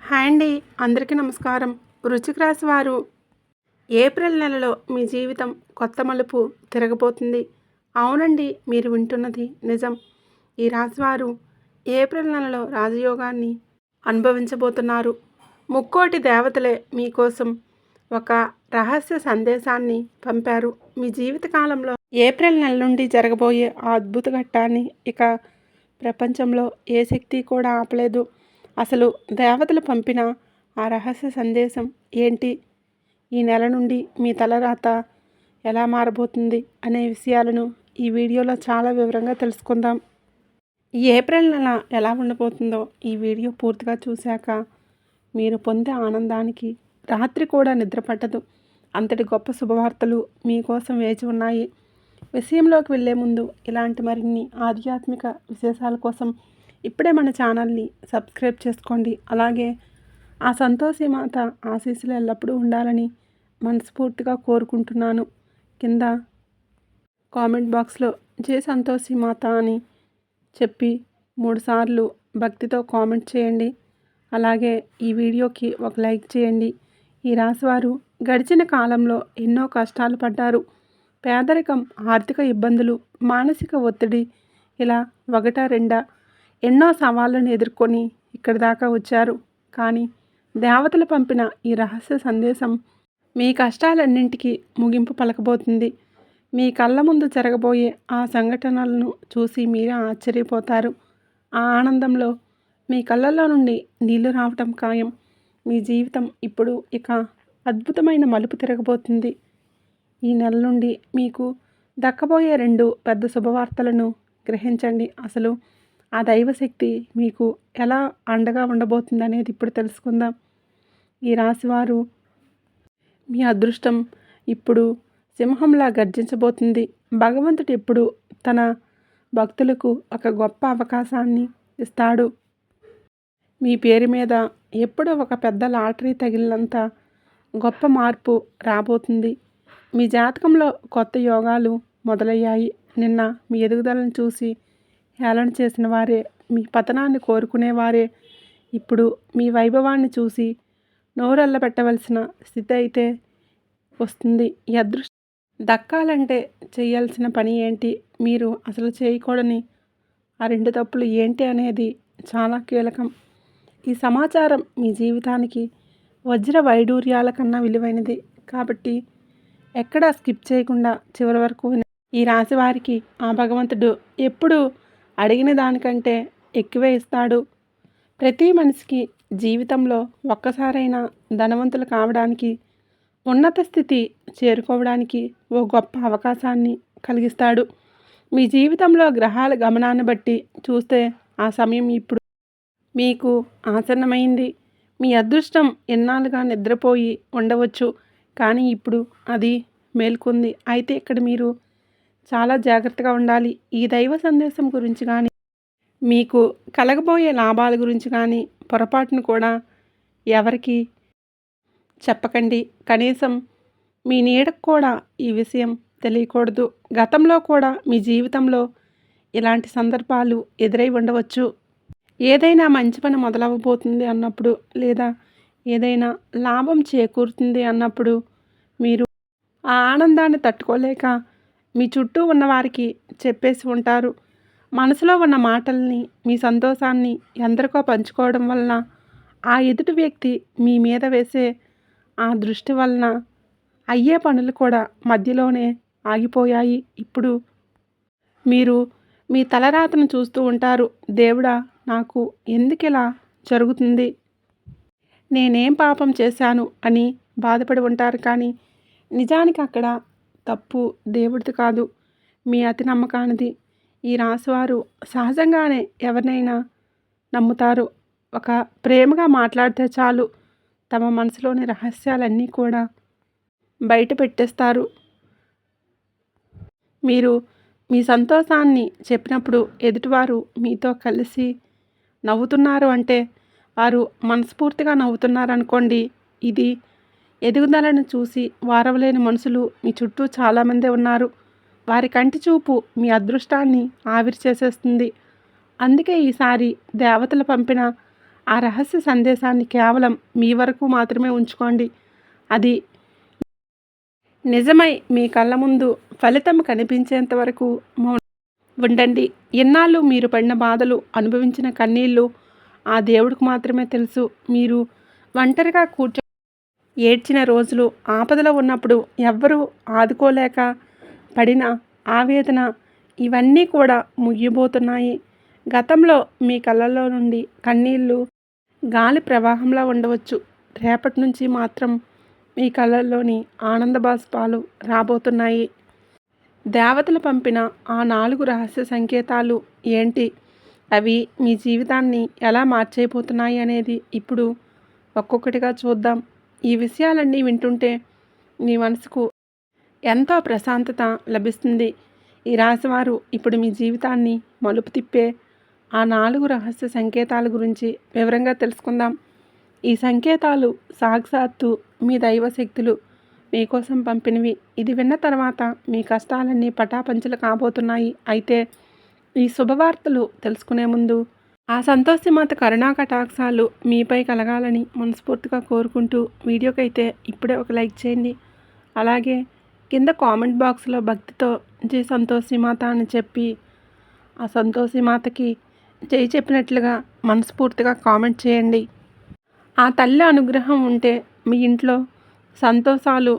Hi అండి. అందరికీ నమస్కారం. వృశ్చిక రాశి వారు ఏప్రిల్ నెలలో మీ జీవితం కొత్త మలుపు తిరగబోతుంది. అవునండి, మీరు వింటున్నది నిజం. ఈ రాశివారు ఏప్రిల్ నెలలో రాజయోగాన్ని అనుభవించబోతున్నారు. ముక్కోటి దేవతలే మీకోసం ఒక రహస్య సందేశాన్ని పంపారు. మీ జీవితకాలంలో ఏప్రిల్ నెల నుండి జరగబోయే ఆ అద్భుత ఘట్టాన్ని ఇక ప్రపంచంలో ఏ శక్తి కూడా ఆపలేదు. అసలు దేవతలు పంపిన ఆ రహస్య సందేశం ఏంటి? ఈ నెల నుండి మీ తలరాత ఎలా మారబోతుంది అనే విషయాలను ఈ వీడియోలో చాలా వివరంగా తెలుసుకుందాం. ఈ ఏప్రిల్ నెల ఎలా ఉండబోతుందో ఈ వీడియో పూర్తిగా చూశాక మీరు పొందే ఆనందానికి రాత్రి కూడా నిద్ర పట్టదు. అంతటి గొప్ప శుభవార్తలు మీకోసం వేచి ఉన్నాయి. విషయంలోకి వెళ్ళే ముందు ఇలాంటి మరిన్ని ఆధ్యాత్మిక విశేషాల కోసం ఇప్పుడే మన ఛానల్ని సబ్స్క్రైబ్ చేసుకోండి. అలాగే ఆ సంతోషి మాత ఆశీస్సులు ఎల్లప్పుడూ ఉండాలని మనస్ఫూర్తిగా కోరుకుంటున్నాను. కింద కామెంట్ బాక్స్లో జై సంతోషి మాత అని చెప్పి 3 సార్లు భక్తితో కామెంట్ చేయండి. అలాగే ఈ వీడియోకి ఒక లైక్ చేయండి. ఈ రాశివారు గడిచిన కాలంలో ఎన్నో కష్టాలు పడ్డారు. పేదరికం, ఆర్థిక ఇబ్బందులు, మానసిక ఒత్తిడి, ఇలా ఒకటా రెండా ఎన్నో సవాళ్ళను ఎదుర్కొని ఇక్కడి దాకా వచ్చారు. కానీ దేవతలు పంపిన ఈ రహస్య సందేశం మీ కష్టాలన్నింటికీ ముగింపు పలకబోతుంది. మీ కళ్ళ ముందు జరగబోయే ఆ సంఘటనలను చూసి మీరే ఆశ్చర్యపోతారు. ఆ ఆనందంలో మీ కళ్ళల్లో నుండి నీళ్లు రావటం ఖాయం. మీ జీవితం ఇప్పుడు ఇక అద్భుతమైన మలుపు తిరగబోతుంది. ఈ నెల నుండి మీకు దక్కబోయే 2 పెద్ద శుభవార్తలను గ్రహించండి. అసలు ఆ దైవశక్తి మీకు ఎలా అండగా ఉండబోతుంది అనేది ఇప్పుడు తెలుసుకుందాం. ఈ రాశివారు మీ అదృష్టం ఇప్పుడు సింహంలా గర్జించబోతుంది. భగవంతుడు ఎప్పుడు తన భక్తులకు ఒక గొప్ప అవకాశాన్ని ఇస్తాడు. మీ పేరు మీద ఎప్పుడో ఒక పెద్ద లాటరీ తగిలినంత గొప్ప మార్పు రాబోతుంది. మీ జాతకంలో కొత్త యోగాలు మొదలయ్యాయి. నిన్న మీ ఎదుగుదలను చూసి హేళన చేసిన వారే, మీ పతనాన్ని కోరుకునేవారే ఇప్పుడు మీ వైభవాన్ని చూసి నోరెళ్ళ పెట్టవలసిన స్థితి అయితే వస్తుంది. ఈ అదృష్టం దక్కాలంటే చేయాల్సిన పని ఏంటి, మీరు అసలు చేయకూడని ఆ 2 తప్పులు ఏంటి అనేది చాలా కీలకం. ఈ సమాచారం మీ జీవితానికి వజ్ర వైడూర్యాల కన్నా విలువైనది. కాబట్టి ఎక్కడా స్కిప్ చేయకుండా చివరి వరకు ఈ రాశి వారికి ఆ భగవంతుడు ఎప్పుడు అడిగిన దానికంటే ఎక్కువే ఇస్తాడు. ప్రతి మనిషికి జీవితంలో ఒక్కసారైనా ధనవంతులు కావడానికి, ఉన్నత స్థితి చేరుకోవడానికి ఓ గొప్ప అవకాశాన్ని కలిగిస్తాడు. మీ జీవితంలో గ్రహాల గమనాన్ని బట్టి చూస్తే ఆ సమయం ఇప్పుడు మీకు ఆసన్నమైంది. మీ అదృష్టం ఎన్నాళ్ళుగా నిద్రపోయి ఉండవచ్చు, కానీ ఇప్పుడు అది మేల్కొంది. అయితే ఇక్కడ మీరు చాలా జాగ్రత్తగా ఉండాలి. ఈ దైవ సందేశం గురించి కానీ, మీకు కలగబోయే లాభాల గురించి కానీ పొరపాటును కూడా ఎవరికి చెప్పకండి. కనీసం మీ నీడకు కూడా ఈ విషయం తెలియకూడదు. గతంలో కూడా మీ జీవితంలో ఇలాంటి సందర్భాలు ఎదురై ఉండవచ్చు. ఏదైనా మంచి పని మొదలవబోతుంది అన్నప్పుడు, లేదా ఏదైనా లాభం చేకూరుతుంది అన్నప్పుడు మీరు ఆ ఆనందాన్ని తట్టుకోలేక మీ చుట్టూ ఉన్నవారికి చెప్పేసి ఉంటారు. మనసులో ఉన్న మాటల్ని, మీ సంతోషాన్ని ఎందరికో పంచుకోవడం వలన ఆ ఎదుటి వ్యక్తి మీ మీద వేసే ఆ దృష్టి వలన అయ్యే పనులు కూడా మధ్యలోనే ఆగిపోయాయి. ఇప్పుడు మీరు మీ తలరాతను చూస్తూ ఉంటారు. దేవుడా, నాకు ఎందుకిలా జరుగుతుంది, నేనేం పాపం చేశాను అని బాధపడి ఉంటారు. కానీ నిజానికి అక్కడ తప్పు దేవుడిది కాదు, మీ అతి నమ్మకానిది. ఈ రాశివారు సహజంగానే ఎవరినైనా నమ్ముతారు. ఒక ప్రేమగా మాట్లాడితే చాలు తమ మనసులోని రహస్యాలన్నీ కూడా బయట పెట్టేస్తారు. మీరు మీ సంతోషాన్ని చెప్పినప్పుడు ఎదుటివారు మీతో కలిసి నవ్వుతున్నారు అంటే వారు మనస్ఫూర్తిగా నవ్వుతున్నారనుకోండి. ఇది ఎదుగుదలను చూసి వారవలేని మనుషులు మీ చుట్టూ చాలామందే ఉన్నారు. వారి కంటి చూపు మీ అదృష్టాన్ని ఆవిరి చేసేస్తుంది. అందుకే ఈసారి దేవతలు పంపిన ఆ రహస్య సందేశాన్ని కేవలం మీ వరకు మాత్రమే ఉంచుకోండి. అది నిజమై మీ కళ్ళ ముందు ఫలితం కనిపించేంత వరకు ఉండండి. ఎన్నాళ్ళు మీరు పడిన బాధలు, అనుభవించిన కన్నీళ్ళు ఆ దేవుడికి మాత్రమే తెలుసు. మీరు ఒంటరిగా ఏడ్చిన రోజులు, ఆపదలో ఉన్నప్పుడు ఎవ్వరూ ఆదుకోలేక పడిన ఆవేదన, ఇవన్నీ కూడా ముగియబోతున్నాయి. గతంలో మీ కళ్ళల్లో నుండి కన్నీళ్ళు గాలి ప్రవాహంలా ఉండవచ్చు. రేపటి నుంచి మాత్రం మీ కళ్ళల్లోని ఆనంద బాష్పాలు రాబోతున్నాయి. దేవతలు పంపిన ఆ 4 రహస్య సంకేతాలు ఏంటి? అవి మీ జీవితాన్ని ఎలా మార్చేయబోతున్నాయి అనేది ఇప్పుడు ఒక్కొక్కటిగా చూద్దాం. ఈ విషయాలన్నీ వింటుంటే మీ మనసుకు ఎంతో ప్రశాంతత లభిస్తుంది. ఈ రాశివారు ఇప్పుడు మీ జీవితాన్ని మలుపు తిప్పే ఆ 4 రహస్య సంకేతాల గురించి వివరంగా తెలుసుకుందాం. ఈ సంకేతాలు సాక్షాత్తు మీ దైవశక్తులు మీకోసం పంపినవి. ఇది విన్న తర్వాత మీ కష్టాలన్నీ పటాపంచలు కాబోతున్నాయి. అయితే ఈ శుభవార్తలు తెలుసుకునే ముందు ఆ సంతోషిమాత కరుణా కటాక్షాలు మీపై కలగాలని మనస్ఫూర్తిగా కోరుకుంటూ వీడియోకైతే ఇప్పుడే ఒక లైక్ చేయండి. అలాగే కింద కామెంట్ బాక్స్లో భక్తితో జై సంతోషిమాత అని చెప్పి ఆ సంతోషిమాతకి జై చెప్పినట్లుగా మనస్ఫూర్తిగా కామెంట్ చేయండి. ఆ తల్లి అనుగ్రహం ఉంటే మీ ఇంట్లో సంతోషాలు,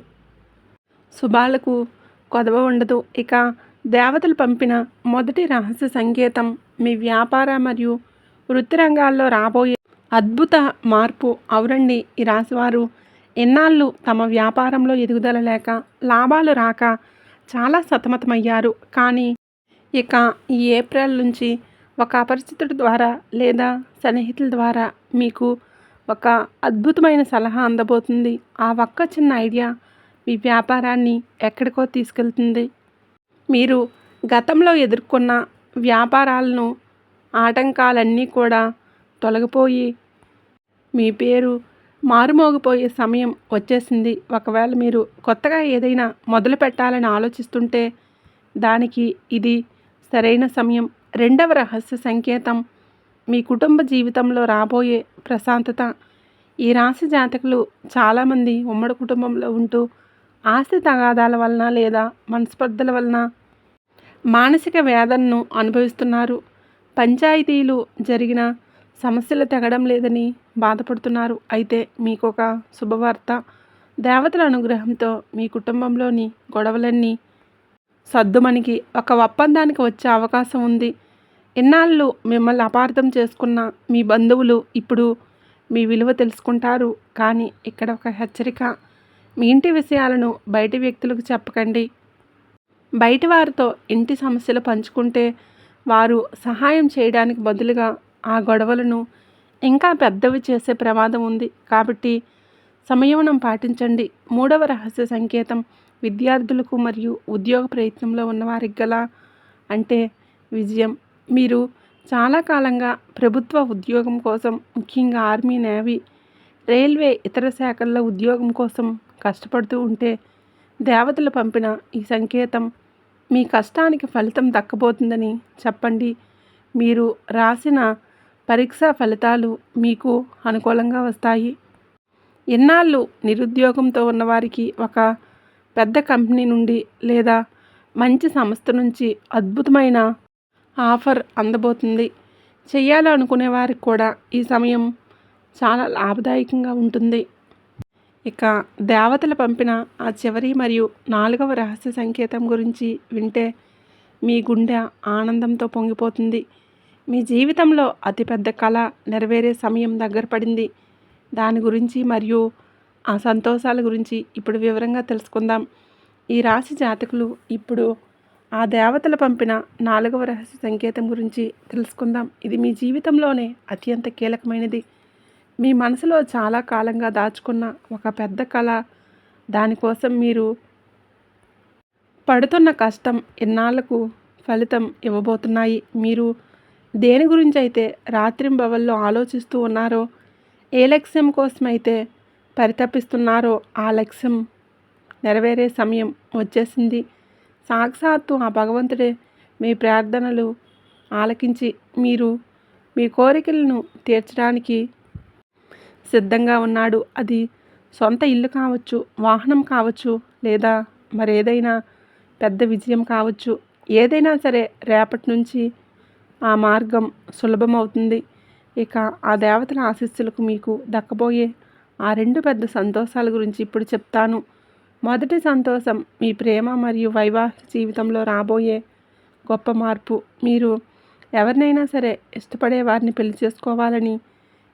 శుభాలకు కొదవ ఉండదు. ఇక దేవతలు పంపిన మొదటి రహస్య సంకేతం మీ వ్యాపార మరియు వృత్తి రంగాల్లో రాబోయే అద్భుత మార్పు. అవునండి, ఈ రాశివారు ఎన్నాళ్ళు తమ వ్యాపారంలో ఎదుగుదల లేక, లాభాలు రాక చాలా సతమతమయ్యారు. కానీ ఇక ఈ ఏప్రిల్ నుంచి ఒక అపరిచితుడి ద్వారా లేదా స్నేహితుల ద్వారా మీకు ఒక అద్భుతమైన సలహా అందబోతుంది. ఆ ఒక్క చిన్న ఐడియా మీ వ్యాపారాన్ని ఎక్కడికో తీసుకెళ్తుంది. మీరు గతంలో ఎదుర్కొన్న వ్యాపారాలను ఆటంకాలన్నీ కూడా తొలగిపోయి మీ పేరు మారుమోగిపోయే సమయం వచ్చేసింది. ఒకవేళ మీరు కొత్తగా ఏదైనా మొదలు పెట్టాలని ఆలోచిస్తుంటే దానికి ఇది సరైన సమయం. రెండవ రహస్య సంకేతం మీ కుటుంబ జీవితంలో రాబోయే ప్రశాంతత. ఈ రాశి జాతకులు చాలామంది ఉమ్మడి కుటుంబంలో ఉంటూ ఆస్తి తగాదాల వలన లేదా మనస్పర్ధల వలన మానసిక వేదనను అనుభవిస్తున్నారు. పంచాయతీలు జరిగిన సమస్యలు తెగడం లేదని బాధపడుతున్నారు. అయితే మీకు ఒక శుభవార్త. దేవతల అనుగ్రహంతో మీ కుటుంబంలోని గొడవలన్నీ సద్దుమణిగి ఒక ఒప్పందానికి వచ్చే అవకాశం ఉంది. ఇన్నాళ్ళు మిమ్మల్ని అపార్థం చేసుకున్న మీ బంధువులు ఇప్పుడు మీ విలువ తెలుసుకుంటారు. కానీ ఇక్కడ ఒక హెచ్చరిక. మీ ఇంటి విషయాలను బయటి వ్యక్తులకు చెప్పకండి. బయటి వారితో ఇంటి సమస్యలు పంచుకుంటే వారు సహాయం చేయడానికి బదులుగా ఆ గొడవలను ఇంకా పెద్దవి చేసే ప్రమాదం ఉంది. కాబట్టి సంయమనం పాటించండి. మూడవ రహస్య సంకేతం విద్యార్థులకు మరియు ఉద్యోగ ప్రయత్నంలో ఉన్నవారికి గల అంటే విజయం. మీరు చాలా కాలంగా ప్రభుత్వ ఉద్యోగం కోసం, ముఖ్యంగా ఆర్మీ, నేవీ, రైల్వే, ఇతర శాఖల్లో ఉద్యోగం కోసం కష్టపడుతూ ఉంటే దేవతలు పంపిన ఈ సంకేతం మీ కష్టానికి ఫలితం దక్కబోతుందని చెప్పండి. మీరు రాసిన పరీక్షా ఫలితాలు మీకు అనుకూలంగా వస్తాయి. ఎన్నాళ్ళు నిరుద్యోగంతో ఉన్నవారికి ఒక పెద్ద కంపెనీ నుండి లేదా మంచి సంస్థ నుంచి అద్భుతమైన ఆఫర్ అందబోతుంది. చేయాలనుకునే వారికి కూడా ఈ సమయం చాలా లాభదాయకంగా ఉంటుంది. ఇక దేవతలు పంపిన ఆ చివరి మరియు 4వ రహస్య సంకేతం గురించి వింటే మీ గుండె ఆనందంతో పొంగిపోతుంది. మీ జీవితంలో అతిపెద్ద కళ నెరవేరే సమయం దగ్గర పడింది. దాని గురించి మరియు ఆ సంతోషాల గురించి ఇప్పుడు వివరంగా తెలుసుకుందాం. ఈ రాశి జాతకులు ఇప్పుడు ఆ దేవతలు పంపిన 4వ రహస్య సంకేతం గురించి తెలుసుకుందాం. ఇది మీ జీవితంలోనే అత్యంత కీలకమైనది. మీ మనసులో చాలా కాలంగా దాచుకున్న ఒక పెద్ద కళ, దానికోసం మీరు పడుతున్న కష్టం ఇన్నాళ్లకు ఫలితం ఇవ్వబోతున్నాయి. మీరు దేని గురించి అయితే రాత్రింబవళ్ళు ఆలోచిస్తూ ఉన్నారో, ఏ లక్ష్యం కోసమైతే పరితపిస్తున్నారో ఆ లక్ష్యం నెరవేరే సమయం వచ్చేసింది. సాక్షాత్తు ఆ భగవంతుడే మీ ప్రార్థనలు ఆలకించి మీరు మీ కోరికలను తీర్చడానికి సిద్ధంగా ఉన్నాడు. అది సొంత ఇల్లు కావచ్చు, వాహనం కావచ్చు, లేదా మరేదైనా పెద్ద విజయం కావచ్చు. ఏదైనా సరే రేపటి నుంచి ఆ మార్గం సులభమవుతుంది. ఇక ఆ దేవతల ఆశీస్సులకు మీకు దక్కబోయే ఆ 2 పెద్ద సంతోషాల గురించి ఇప్పుడు చెప్తాను. మొదటి సంతోషం మీ ప్రేమ మరియు వైవాహిక జీవితంలో రాబోయే గొప్ప మార్పు. మీరు ఎవరినైనా సరే ఇష్టపడే వారిని పెళ్లి చేసుకోవాలని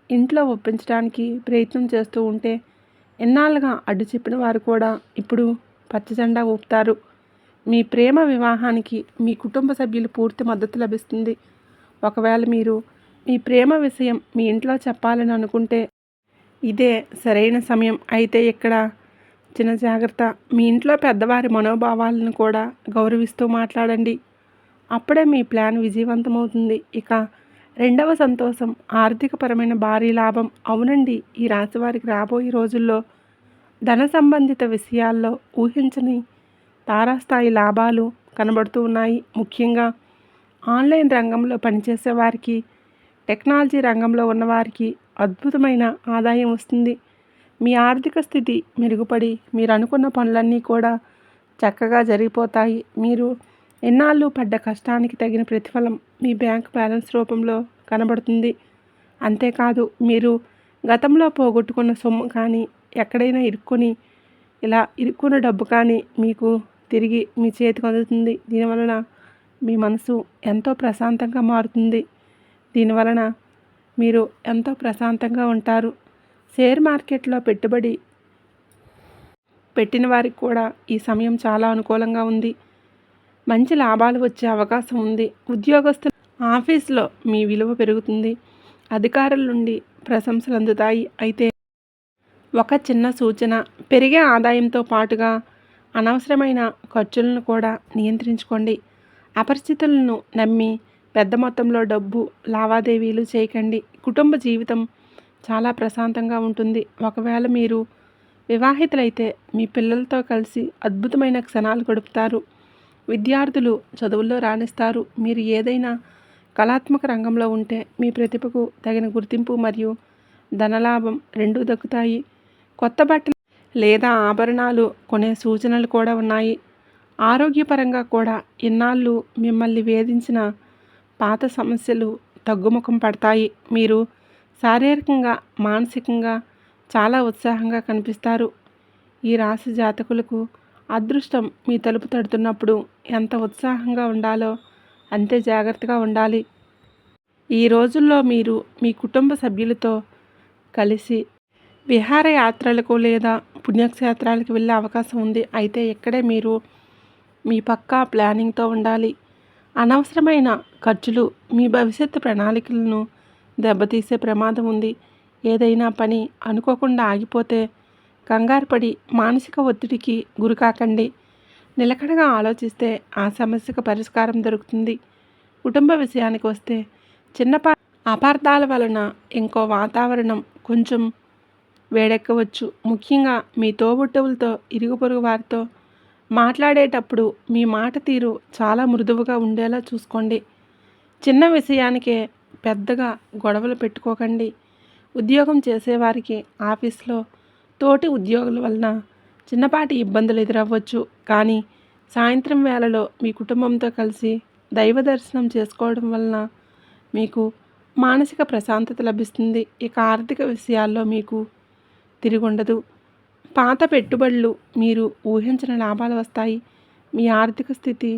ఇంట్లో ఒప్పించడానికి ప్రయత్నం చేస్తూ ఉంటే ఎన్నాళ్ళుగా అడ్డు చెప్పిన వారు కూడా ఇప్పుడు పచ్చజెండా ఊపుతారు. మీ ప్రేమ వివాహానికి మీ కుటుంబ సభ్యులు పూర్తి మద్దతు లభిస్తుంది. ఒకవేళ మీరు మీ ప్రేమ విషయం మీ ఇంట్లో చెప్పాలని అనుకుంటే ఇదే సరైన సమయం. అయితే ఇక్కడ చిన్న జాగ్రత్త, మీ ఇంట్లో పెద్దవారి మనోభావాలను కూడా గౌరవిస్తూ మాట్లాడండి. అప్పుడే మీ ప్లాన్ విజయవంతమవుతుంది. ఇక రెండవ సంతోషం ఆర్థికపరమైన భారీ లాభం. అవునండి, ఈ రాశి వారికి రాబోయే రోజుల్లో ధన సంబంధిత విషయాల్లో ఊహించని తారాస్థాయి లాభాలు కనబడుతూ ఉన్నాయి. ముఖ్యంగా ఆన్లైన్ రంగంలో పనిచేసే వారికి, టెక్నాలజీ రంగంలో ఉన్నవారికి అద్భుతమైన ఆదాయం వస్తుంది. మీ ఆర్థిక స్థితి మెరుగుపడి మీరు అనుకున్న పనులన్నీ కూడా చక్కగా జరిగిపోతాయి. మీరు ఎన్నాళ్ళు పడ్డ కష్టానికి తగిన ప్రతిఫలం మీ బ్యాంక్ బ్యాలెన్స్ రూపంలో కనబడుతుంది. అంతేకాదు, మీరు గతంలో పోగొట్టుకున్న సొమ్ము కానీ, ఎక్కడైనా ఇరుక్కున్న డబ్బు కానీ మీకు తిరిగి మీ చేతికి అందుతుంది. దీనివలన మీ మనసు ఎంతో ప్రశాంతంగా మారుతుంది. దీనివలన మీరు ఎంతో ప్రశాంతంగా ఉంటారు. షేర్ మార్కెట్లో పెట్టుబడి పెట్టిన వారికి కూడా ఈ సమయం చాలా అనుకూలంగా ఉంది. మంచి లాభాలు వచ్చే అవకాశం ఉంది. ఉద్యోగస్తులు ఆఫీస్లో మీ విలువ పెరుగుతుంది. అధికారుల నుండి ప్రశంసలు అందుతాయి. అయితే ఒక చిన్న సూచన, పెరిగే ఆదాయంతో పాటుగా అనవసరమైన ఖర్చులను కూడా నియంత్రించుకోండి. అపరిచితులను నమ్మి పెద్ద మొత్తంలో డబ్బు లావాదేవీలు చేయకండి. కుటుంబ జీవితం చాలా ప్రశాంతంగా ఉంటుంది. ఒకవేళ మీరు వివాహితులైతే మీ పిల్లలతో కలిసి అద్భుతమైన క్షణాలు గడుపుతారు. విద్యార్థులు చదువుల్లో రాణిస్తారు. మీరు ఏదైనా కళాత్మక రంగంలో ఉంటే మీ ప్రతిభకు తగిన గుర్తింపు మరియు ధనలాభం రెండూ దక్కుతాయి. కొత్త బట్టలు లేదా ఆభరణాలు కొనే సూచనలు కూడా ఉన్నాయి. ఆరోగ్యపరంగా కూడా ఇన్నాళ్ళు మిమ్మల్ని వేధించిన పాత సమస్యలు తగ్గుముఖం పడతాయి. మీరు శారీరకంగా, మానసికంగా చాలా ఉత్సాహంగా కనిపిస్తారు. ఈ రాశి జాతకులకు అదృష్టం మీ తలుపు తడుతున్నప్పుడు ఎంత ఉత్సాహంగా ఉండాలో అంతే జాగ్రత్తగా ఉండాలి. ఈ రోజుల్లో మీరు మీ కుటుంబ సభ్యులతో కలిసి విహారయాత్రలకు లేదా పుణ్యక్షేత్రాలకు వెళ్ళే అవకాశం ఉంది. అయితే ఇక్కడే మీరు మీ పక్కా ప్లానింగ్తో ఉండాలి. అనవసరమైన ఖర్చులు మీ భవిష్యత్తు ప్రణాళికలను దెబ్బతీసే ప్రమాదం ఉంది. ఏదైనా పని అనుకోకుండా ఆగిపోతే కంగారుపడి మానసిక ఒత్తిడికి గురికాకండి. నిలకడగా ఆలోచిస్తే ఆ సమస్యకు పరిష్కారం దొరుకుతుంది. కుటుంబ విషయానికి వస్తే చిన్నపాటి అపార్థాల వలన ఇంకో వాతావరణం కొంచెం వేడెక్కవచ్చు. ముఖ్యంగా మీ తోబుట్టువులతో, ఇరుగు పొరుగు వారితో మాట్లాడేటప్పుడు మీ మాట తీరు చాలా మృదువుగా ఉండేలా చూసుకోండి. చిన్న విషయానికే పెద్దగా గొడవలు పెట్టుకోకండి. ఉద్యోగం చేసేవారికి ఆఫీస్లో తోటి ఉద్యోగుల వలన చిన్నపాటి ఇబ్బందులు ఎదురవ్వచ్చు. కానీ సాయంత్రం వేళలో మీ కుటుంబంతో కలిసి దైవ దర్శనం చేసుకోవడం వలన మీకు మానసిక ప్రశాంతత లభిస్తుంది. ఇక ఆర్థిక విషయాల్లో మీకు తిరుగుండదు. పాత పెట్టుబడులు మీరు ఊహించిన లాభాలు వస్తాయి. మీ ఆర్థిక స్థితి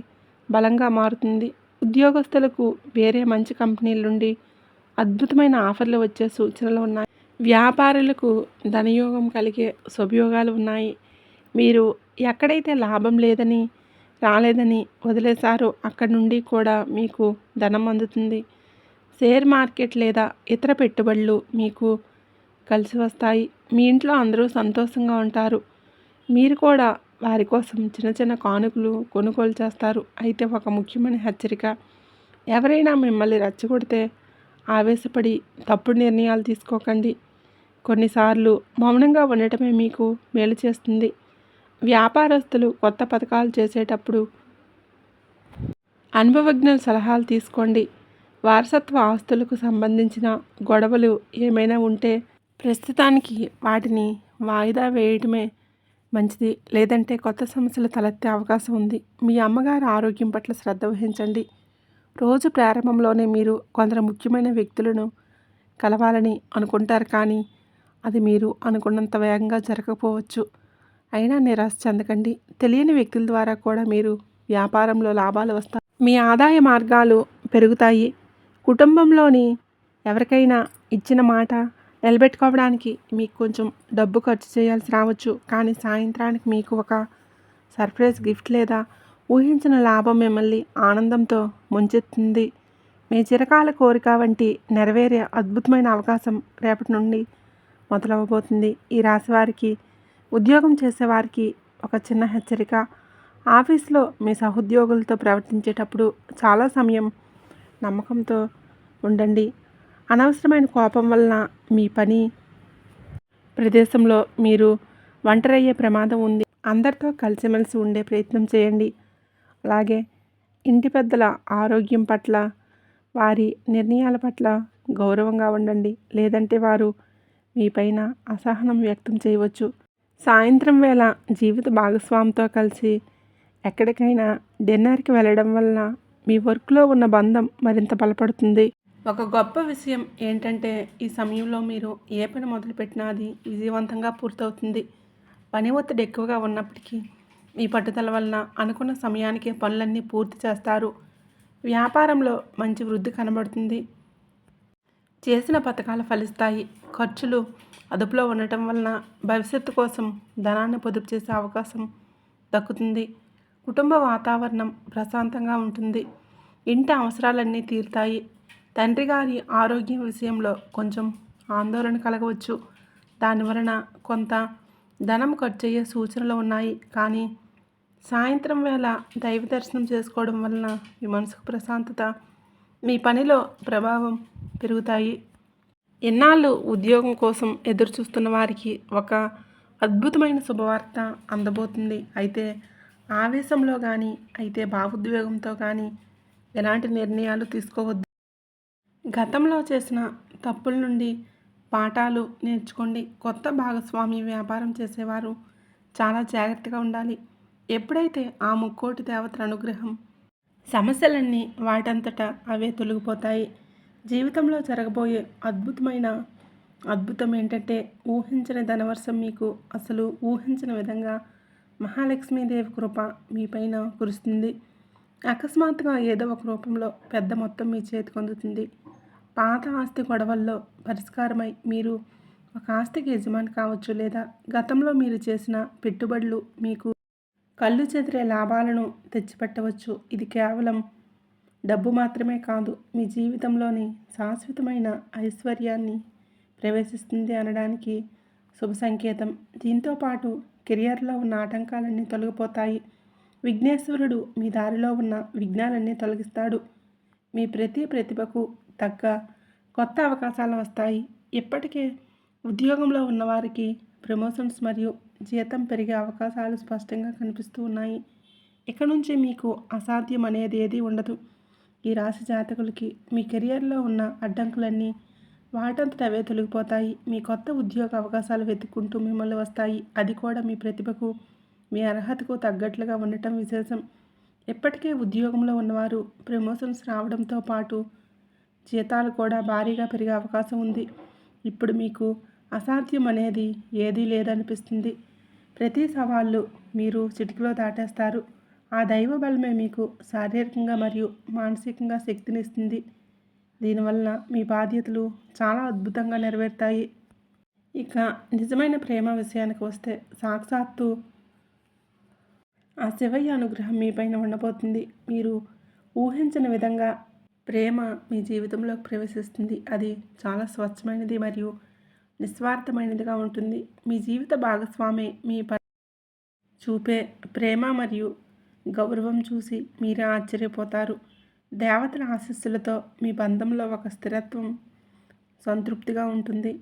బలంగా మారుతుంది. ఉద్యోగస్తులకు వేరే మంచి కంపెనీల నుండి అద్భుతమైన ఆఫర్లు వచ్చే సూచనలు ఉన్నాయి. వ్యాపారులకు ధనయోగం కలిగే శుభయోగాలు ఉన్నాయి. మీరు ఎక్కడైతే లాభం రాలేదని వదిలేశారో అక్కడి నుండి కూడా మీకు ధనం అందుతుంది. షేర్ మార్కెట్ లేదా ఇతర పెట్టుబడులు మీకు కలిసి వస్తాయి. మీ ఇంట్లో అందరూ సంతోషంగా ఉంటారు. మీరు కూడా వారి కోసం చిన్న చిన్న కానుకలు కొనుగోలు చేస్తారు. అయితే ఒక ముఖ్యమైన హెచ్చరిక, ఎవరైనా మిమ్మల్ని రెచ్చగొడితే ఆవేశపడి తప్పుడు నిర్ణయాలు తీసుకోకండి. కొన్నిసార్లు మౌనంగా ఉండటమే మీకు మేలు చేస్తుంది. వ్యాపారస్తులు కొత్త పథకాలు చేసేటప్పుడు అనుభవజ్ఞుల సలహాలు తీసుకోండి. వారసత్వ ఆస్తులకు సంబంధించిన గొడవలు ఏమైనా ఉంటే ప్రస్తుతానికి వాటిని వాయిదా వేయడమే మంచిది. లేదంటే కొత్త సమస్యలు తలెత్తే అవకాశం ఉంది. మీ అమ్మగారి ఆరోగ్యం పట్ల శ్రద్ధ వహించండి. రోజు ప్రారంభంలోనే మీరు కొందరు ముఖ్యమైన వ్యక్తులను కలవాలని అనుకుంటారు, కానీ అది మీరు అనుకున్నంత వేగంగా జరగకపోవచ్చు. అయినా నిరాశ చెందకండి. తెలియని వ్యక్తుల ద్వారా కూడా మీరు వ్యాపారంలో లాభాలు వస్తాయి. మీ ఆదాయ మార్గాలు పెరుగుతాయి. కుటుంబంలోని ఎవరికైనా ఇచ్చిన మాట నిలబెట్టుకోవడానికి మీకు కొంచెం డబ్బు ఖర్చు చేయాల్సి రావచ్చు, కానీ సాయంత్రానికి మీకు ఒక సర్ప్రైజ్ గిఫ్ట్ లేదా ఊహించిన లాభం మిమ్మల్ని ఆనందంతో ముంచెత్తుంది. మీ చిరకాల కోరిక వంటి నెరవేరే అద్భుతమైన అవకాశం రేపటి నుండి మొదలవబోతుంది. ఈ రాశి వారికి, ఉద్యోగం చేసేవారికి ఒక చిన్న హెచ్చరిక. ఆఫీస్లో మీ సహోద్యోగులతో ప్రవర్తించేటప్పుడు చాలా సమయం నమ్మకంతో ఉండండి. అనవసరమైన కోపం వలన మీ పని ప్రదేశంలో మీరు ఒంటరయ్యే ప్రమాదం ఉంది. అందరితో కలిసిమెలిసి ఉండే ప్రయత్నం చేయండి. అలాగే ఇంటి పెద్దల ఆరోగ్యం పట్ల, వారి నిర్ణయాల పట్ల గౌరవంగా ఉండండి. లేదంటే వారు మీ పైన అసహనం వ్యక్తం చేయవచ్చు. సాయంత్రం వేళ జీవిత భాగస్వామితో కలిసి ఎక్కడికైనా డిన్నర్కి వెళ్ళడం వలన మీ వర్క్లో ఉన్న బంధం మరింత బలపడుతుంది. ఒక గొప్ప విషయం ఏంటంటే ఈ సమయంలో మీరు ఏ పని మొదలుపెట్టినా అది విజయవంతంగా పూర్తవుతుంది. పని ఒత్తిడి ఎక్కువగా ఉన్నప్పటికీ మీ పట్టుదల వలన అనుకున్న సమయానికి పనులన్నీ పూర్తి చేస్తారు. వ్యాపారంలో మంచి వృద్ధి కనబడుతుంది. చేసిన పథకాలు ఫలిస్తాయి. ఖర్చులు అదుపులో ఉండటం వలన భవిష్యత్తు కోసం ధనాన్ని పొదుపు చేసే అవకాశం దక్కుతుంది. కుటుంబ వాతావరణం ప్రశాంతంగా ఉంటుంది. ఇంటి అవసరాలన్నీ తీరుతాయి. తండ్రి గారి ఆరోగ్యం విషయంలో కొంచెం ఆందోళన కలగవచ్చు. దానివలన కొంత ధనం ఖర్చు అయ్యే సూచనలు ఉన్నాయి, కానీ సాయంత్రం వేళ దైవ దర్శనం చేసుకోవడం వలన మీ మనసుకు ప్రశాంతత, మీ పనిలో ప్రభావం పెరుగుతాయి. ఎన్నాళ్ళు ఉద్యోగం కోసం ఎదురు చూస్తున్న వారికి ఒక అద్భుతమైన శుభవార్త అందబోతుంది. అయితే ఆవేశంలో కానీ, భావోద్వేగంతో కానీ ఎలాంటి నిర్ణయాలు తీసుకోవద్దు. గతంలో చేసిన తప్పుల నుండి పాఠాలు నేర్చుకోండి. కొత్త భాగస్వామి వ్యాపారం చేసేవారు చాలా జాగ్రత్తగా ఉండాలి. ఎప్పుడైతే ఆ ముక్కోటి దేవతల అనుగ్రహం, సమస్యలన్నీ వాటంతటా అవే తొలగిపోతాయి. జీవితంలో జరగబోయే అద్భుతం ఏంటంటే ఊహించని ధనవర్షం మీకు అసలు ఊహించని విధంగా మహాలక్ష్మీదేవి కృప మీ పైన కురుస్తుంది. అకస్మాత్తుగా ఏదో ఒక రూపంలో పెద్ద మొత్తం మీ చేతికి అందుతుంది. పాత ఆస్తి గొడవల్లో పరిష్కారమై మీరు ఒక ఆస్తికి యజమాని కావచ్చు, లేదా గతంలో మీరు చేసిన పెట్టుబడులు మీకు కళ్ళు చెదిరే లాభాలను తెచ్చిపెట్టవచ్చు. ఇది కేవలం డబ్బు మాత్రమే కాదు, మీ జీవితంలోని శాశ్వతమైన ఐశ్వర్యాన్ని ప్రవేశిస్తుంది అనడానికి శుభ సంకేతం. దీంతో పాటు కెరియర్లో ఉన్న ఆటంకాలన్నీ తొలగిపోతాయి. విఘ్నేశ్వరుడు మీ దారిలో ఉన్న విఘ్నాలన్నీ తొలగిస్తాడు. మీ ప్రతిభకు తగ్గ కొత్త అవకాశాలు వస్తాయి. ఇప్పటికే ఉద్యోగంలో ఉన్నవారికి ప్రమోషన్స్ మరియు జీతం పెరిగే అవకాశాలు స్పష్టంగా కనిపిస్తూ ఉన్నాయి. ఇక నుంచి మీకు అసాధ్యం అనేది ఏదీ ఉండదు. ఈ రాశి జాతకులకి మీ కెరియర్లో ఉన్న అడ్డంకులన్నీ వాటంతట అవే తొలగిపోతాయి. మీ కొత్త ఉద్యోగ అవకాశాలు వెతుక్కుంటూ మిమ్మల్ని వస్తాయి. అది కూడా మీ ప్రతిభకు, మీ అర్హతకు తగ్గట్లుగా ఉండటం విశేషం. ఇప్పటికే ఉద్యోగంలో ఉన్నవారు ప్రమోషన్స్ రావడంతో పాటు జీతాలు కూడా భారీగా పెరిగే అవకాశం ఉంది. ఇప్పుడు మీకు అసాధ్యం అనేది ఏదీ లేదనిపిస్తుంది. ప్రతి సవాళ్ళు మీరు చిటికలో దాటేస్తారు. ఆ దైవ బలమే మీకు శారీరకంగా మరియు మానసికంగా శక్తినిస్తుంది. దీనివల్ల మీ బాధ్యతలు చాలా అద్భుతంగా నెరవేరుతాయి. ఇక నిజమైన ప్రేమ విషయానికి వస్తే సాక్షాత్తు ఆ శివయ్య అనుగ్రహం మీ పైన ఉండబోతుంది. మీరు ఊహించిన విధంగా ప్రేమ మీ జీవితంలోకి ప్రవేశిస్తుంది. అది చాలా స్వచ్ఛమైనది మరియు నిస్వార్థమైనదిగా ఉంటుంది. మీ జీవిత భాగస్వామి మీ చూపే ప్రేమ మరియు గౌరవం చూసి మీరే ఆశ్చర్యపోతారు. దేవతల ఆశీస్సులతో మీ బంధంలో ఒక స్థిరత్వం, సంతృప్తిగా ఉంటుంది.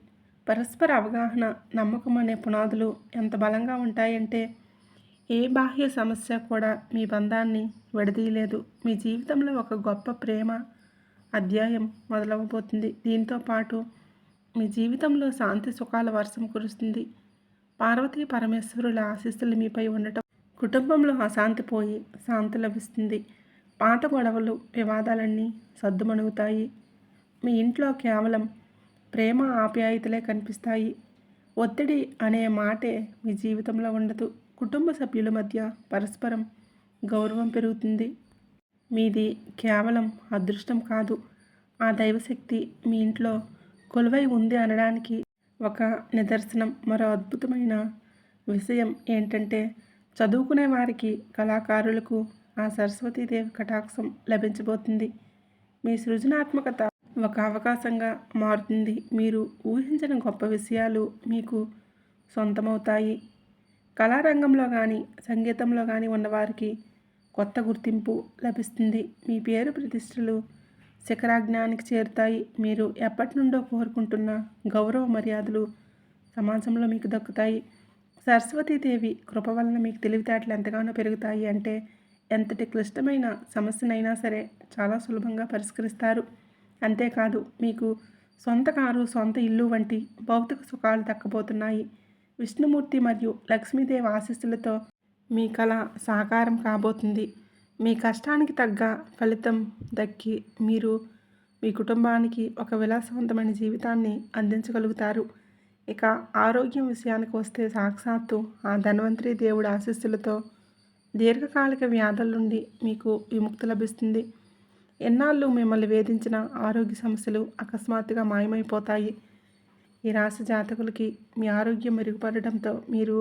పరస్పర అవగాహన, నమ్మకం అనే పునాదులు ఎంత బలంగా ఉంటాయంటే ఏ బాహ్య సమస్య కూడా మీ బంధాన్ని విడదీయలేదు. మీ జీవితంలో ఒక గొప్ప ప్రేమ అధ్యాయం మొదలవబోతుంది. దీంతో పాటు మీ జీవితంలో శాంతి సుఖాల వర్షం కురుస్తుంది. పార్వతీ పరమేశ్వరుల ఆశీస్సులు మీపై ఉండటం కుటుంబంలో అశాంతి పోయి శాంతి లభిస్తుంది. పాత గొడవలు వివాదాలన్నీ సద్దుమణుగుతాయి. మీ ఇంట్లో కేవలం ప్రేమ ఆప్యాయతలే కనిపిస్తాయి. ఒత్తిడి అనే మాటే మీ జీవితంలో ఉండదు. కుటుంబ సభ్యుల మధ్య పరస్పరం గౌరవం పెరుగుతుంది. మీది కేవలం అదృష్టం కాదు, ఆ దైవశక్తి మీ ఇంట్లో కొలువై ఉంది అనడానికి ఒక నిదర్శనం. మరో అద్భుతమైన విషయం ఏంటంటే చదువుకునే వారికి, కళాకారులకు ఆ సరస్వతీదేవి కటాక్షం లభించబోతుంది. మీ సృజనాత్మకత ఒక అవకాశంగా మారుతుంది. మీరు ఊహించని గొప్ప విషయాలు మీకు సొంతమవుతాయి. కళారంగంలో కానీ, సంగీతంలో కానీ ఉన్నవారికి కొత్త గుర్తింపు లభిస్తుంది. మీ పేరు ప్రతిష్టలు శిఖరాజ్ఞానికి చేరుతాయి. మీరు ఎప్పటి నుండో కోరుకుంటున్న గౌరవ మర్యాదలు సమాజంలో మీకు దక్కుతాయి. సరస్వతీదేవి కృప వలన మీకు తెలివితేటలు ఎంతగానో పెరుగుతాయి. అంటే ఎంతటి క్లిష్టమైన సమస్యనైనా సరే చాలా సులభంగా పరిష్కరిస్తారు. అంతేకాదు, మీకు సొంత కారు, సొంత ఇల్లు వంటి భౌతిక సుఖాలు దక్కబోతున్నాయి. విష్ణుమూర్తి మరియు లక్ష్మీదేవి ఆశీస్సులతో మీ కళ సాకారం కాబోతుంది. మీ కష్టానికి తగ్గ ఫలితం దక్కి మీరు మీ కుటుంబానికి ఒక విలాసవంతమైన జీవితాన్ని అందించగలుగుతారు. ఇక ఆరోగ్యం విషయానికి వస్తే సాక్షాత్తు ఆ ధన్వంతరి దేవుడి ఆశీస్సులతో దీర్ఘకాలిక వ్యాధుల నుండి మీకు విముక్తి లభిస్తుంది. ఎన్నాళ్ళు మిమ్మల్ని వేధించిన ఆరోగ్య సమస్యలు అకస్మాత్తుగా మాయమైపోతాయి. ఈ రాశి జాతకులకి మీ ఆరోగ్యం మెరుగుపడడంతో మీరు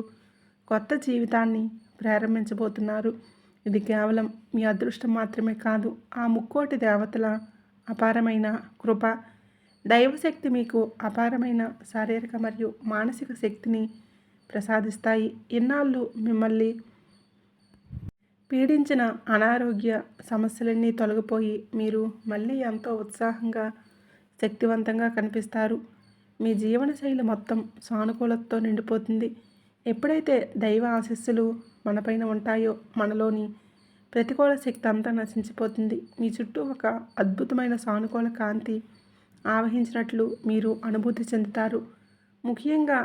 కొత్త జీవితాన్ని ప్రారంభించబోతున్నారు. ఇది కేవలం మీ అదృష్టం మాత్రమే కాదు, ఆ ముక్కోటి దేవతల అపారమైన కృప. దైవశక్తి మీకు అపారమైన శారీరక మరియు మానసిక శక్తిని ప్రసాదిస్తాయి. ఇన్నాళ్ళు మిమ్మల్ని పీడించిన అనారోగ్య సమస్యలన్నీ తొలగిపోయి మీరు మళ్ళీ ఎంతో ఉత్సాహంగా, శక్తివంతంగా కనిపిస్తారు. మీ జీవనశైలి మొత్తం సానుకూలతతో నిండిపోతుంది. ఎప్పుడైతే దైవ ఆశీస్సులు మనపైన ఉంటాయో మనలోని ప్రతికూల శక్తి అంతా నశించిపోతుంది. మీ చుట్టూ ఒక అద్భుతమైన సానుకూల కాంతి ఆవహించినట్లు మీరు అనుభూతి చెందుతారు. ముఖ్యంగా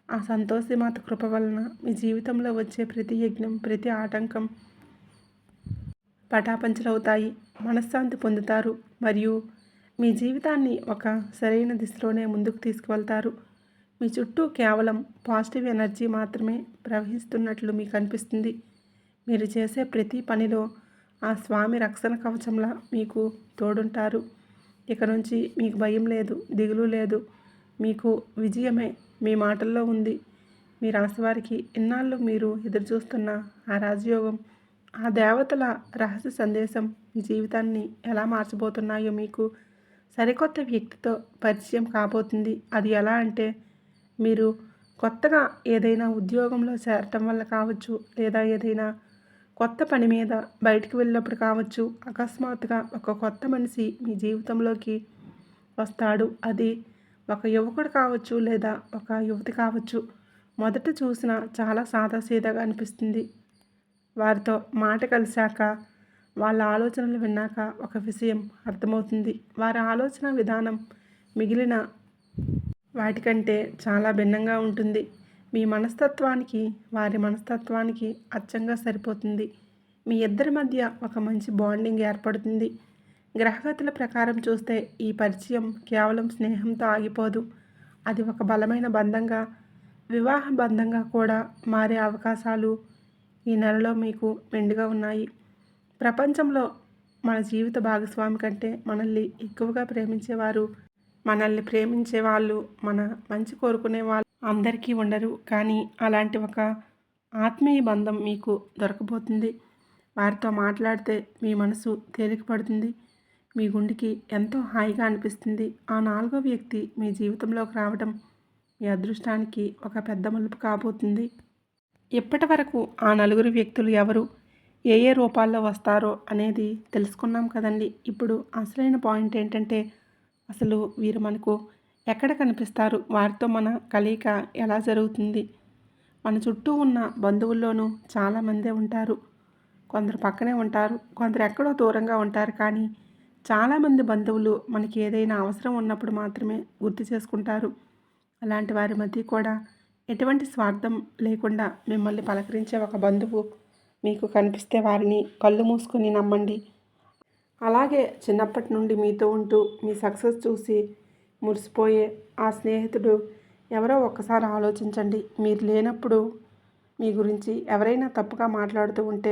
ఆ సంతోషిమాత కృప వలన మీ జీవితంలో వచ్చే ప్రతి యజ్ఞం, ప్రతి ఆటంకం పటాపంచలవుతాయి. మనశ్శాంతి పొందుతారు మరియు మీ జీవితాన్ని ఒక సరైన దిశలోనే ముందుకు తీసుకువెళ్తారు. మీ చుట్టూ కేవలం పాజిటివ్ ఎనర్జీ మాత్రమే ప్రవహిస్తున్నట్లు మీకు అనిపిస్తుంది. మీరు చేసే ప్రతి పనిలో ఆ స్వామి రక్షణ కవచంలా మీకు తోడుంటారు. ఇక నుంచి మీకు భయం లేదు, దిగులు లేదు. మీకు విజయమే మీ మాటల్లో ఉంది. మీ రాశివారికి ఇన్నాళ్ళు మీరు ఎదురుచూస్తున్న ఆ రాజయోగం, ఆ దేవతల రహస్య సందేశం మీ జీవితాన్ని ఎలా మార్చబోతున్నాయో మీకు సరికొత్త వ్యక్తితో పరిచయం కాబోతుంది. అది ఎలా అంటే మీరు కొత్తగా ఏదైనా ఉద్యోగంలో చేరటం వల్ల కావచ్చు, లేదా ఏదైనా కొత్త పని మీద బయటికి వెళ్ళినప్పుడు కావచ్చు. అకస్మాత్తుగా ఒక కొత్త మనిషి మీ జీవితంలోకి వస్తాడు. అది ఒక యువకుడు కావచ్చు, లేదా ఒక యువతి కావచ్చు. మొదట చూసిన చాలా సాదాసీదాగా అనిపిస్తుంది. వారితో మాట కలిశాక, వాళ్ళ ఆలోచనలు విన్నాక ఒక విషయం అర్థమవుతుంది. వారి ఆలోచన విధానం మిగిలిన వాటికంటే చాలా భిన్నంగా ఉంటుంది. మీ మనస్తత్వానికి వారి మనస్తత్వానికి అచ్చంగా సరిపోతుంది. మీ ఇద్దరి మధ్య ఒక మంచి బాండింగ్ ఏర్పడుతుంది. గ్రహగతుల ప్రకారం చూస్తే ఈ పరిచయం కేవలం స్నేహంతో ఆగిపోదు. అది ఒక బలమైన బంధంగా, వివాహ బంధంగా కూడా మారే అవకాశాలు ఈ నెలలో మీకు మెండుగా ఉన్నాయి. ప్రపంచంలో మన జీవిత భాగస్వామి కంటే మనల్ని ఎక్కువగా ప్రేమించేవారు, మనల్ని ప్రేమించే వాళ్ళు, మన మంచి కోరుకునే వాళ్ళు అందరికీ ఉండరు. కానీ అలాంటి ఒక ఆత్మీయ బంధం మీకు దొరకబోతుంది. వారితో మాట్లాడితే మీ మనసు తేలికపడుతుంది. మీ గుండెకి ఎంతో హాయిగా అనిపిస్తుంది. ఆ నాలుగో వ్యక్తి మీ జీవితంలోకి రావడం మీ అదృష్టానికి ఒక పెద్ద మలుపు కాబోతుంది. ఇప్పటి వరకు ఆ నలుగురు వ్యక్తులు ఎవరు, ఏ ఏ రూపాల్లో వస్తారో అనేది తెలుసుకున్నాం కదండి. ఇప్పుడు అసలైన పాయింట్ ఏంటంటే అసలు వీరు మనకు ఎక్కడ కనిపిస్తారు, వారితో మన కలయిక ఎలా జరుగుతుంది. మన చుట్టూ ఉన్న బంధువుల్లోనూ చాలామందే ఉంటారు. కొందరు పక్కనే ఉంటారు, కొందరు ఎక్కడో దూరంగా ఉంటారు. కానీ చాలామంది బంధువులు మనకి ఏదైనా అవసరం ఉన్నప్పుడు మాత్రమే గుర్తు చేసుకుంటారు. అలాంటి వారి మధ్య కూడా ఎటువంటి స్వార్థం లేకుండా మిమ్మల్ని పలకరించే ఒక బంధువు మీకు కనిపిస్తే వారిని కళ్ళు మూసుకొని నమ్మండి. అలాగే చిన్నప్పటి నుండి మీతో ఉంటూ మీ సక్సెస్ చూసి మురిసిపోయే ఆ స్నేహితుడు ఎవరో ఒక్కసారి ఆలోచించండి. మీరు లేనప్పుడు మీ గురించి ఎవరైనా తప్పుగా మాట్లాడుతూ ఉంటే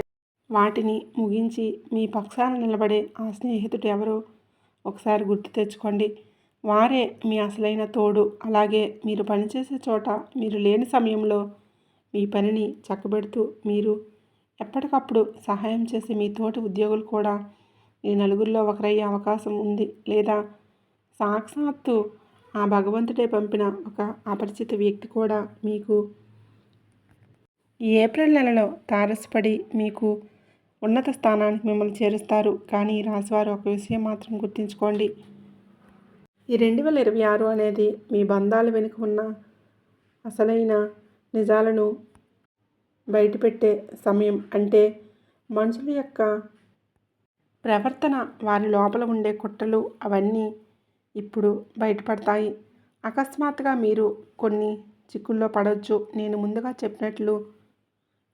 వాటిని ముగించి మీ పక్షాన నిలబడే ఆ స్నేహితుడు ఎవరో ఒకసారి గుర్తు తెచ్చుకోండి. వారే మీ అసలైన తోడు. అలాగే మీరు పనిచేసే చోట మీరు లేని సమయంలో మీ పనిని చక్కబెడుతూ మీరు ఎప్పటికప్పుడు సహాయం చేసే మీ తోటి ఉద్యోగులు కూడా ఈ నలుగురిలో ఒకరయ్యే అవకాశం ఉంది. లేదా సాక్షాత్తు ఆ భగవంతుడే పంపిన ఒక అపరిచిత వ్యక్తి కూడా మీకు ఈ ఏప్రిల్ నెలలో తారసపడి మీకు ఉన్నత స్థానానికి మిమ్మల్ని చేరుస్తారు. కానీ ఈ రాశివారు ఒక విషయం మాత్రం గుర్తుంచుకోండి. ఈ 2026 అనేది మీ బంధాల వెనుక ఉన్న అసలైన నిజాలను బయటపెట్టే సమయం. అంటే మనుషుల యొక్క ప్రవర్తన, వారి లోపల ఉండే కుట్రలు అవన్నీ ఇప్పుడు బయటపడతాయి. అకస్మాత్తుగా మీరు కొన్ని చిక్కుల్లో పడవచ్చు. నేను ముందుగా చెప్పినట్లు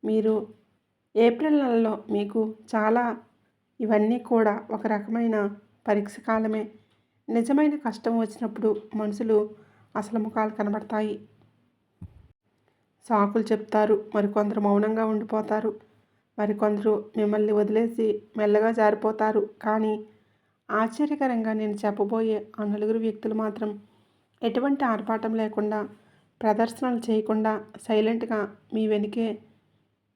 మీరు ఏప్రిల్ నెలలో మీకు చాలా ఇవన్నీ కూడా ఒక రకమైన పరీక్ష కాలమే. నిజమైన కష్టం వచ్చినప్పుడు మనుషులు అసలు ముఖాలు కనబడతాయి. సాకులు చెప్తారు, మరికొందరు మౌనంగా ఉండిపోతారు, మరికొందరు మిమ్మల్ని వదిలేసి మెల్లగా జారిపోతారు. కానీ ఆశ్చర్యకరంగా నేను చెప్పబోయే ఆ నలుగురు వ్యక్తులు మాత్రం ఎటువంటి ఆర్భాటం లేకుండా, ప్రదర్శనలు చేయకుండా సైలెంట్గా మీ వెనుకే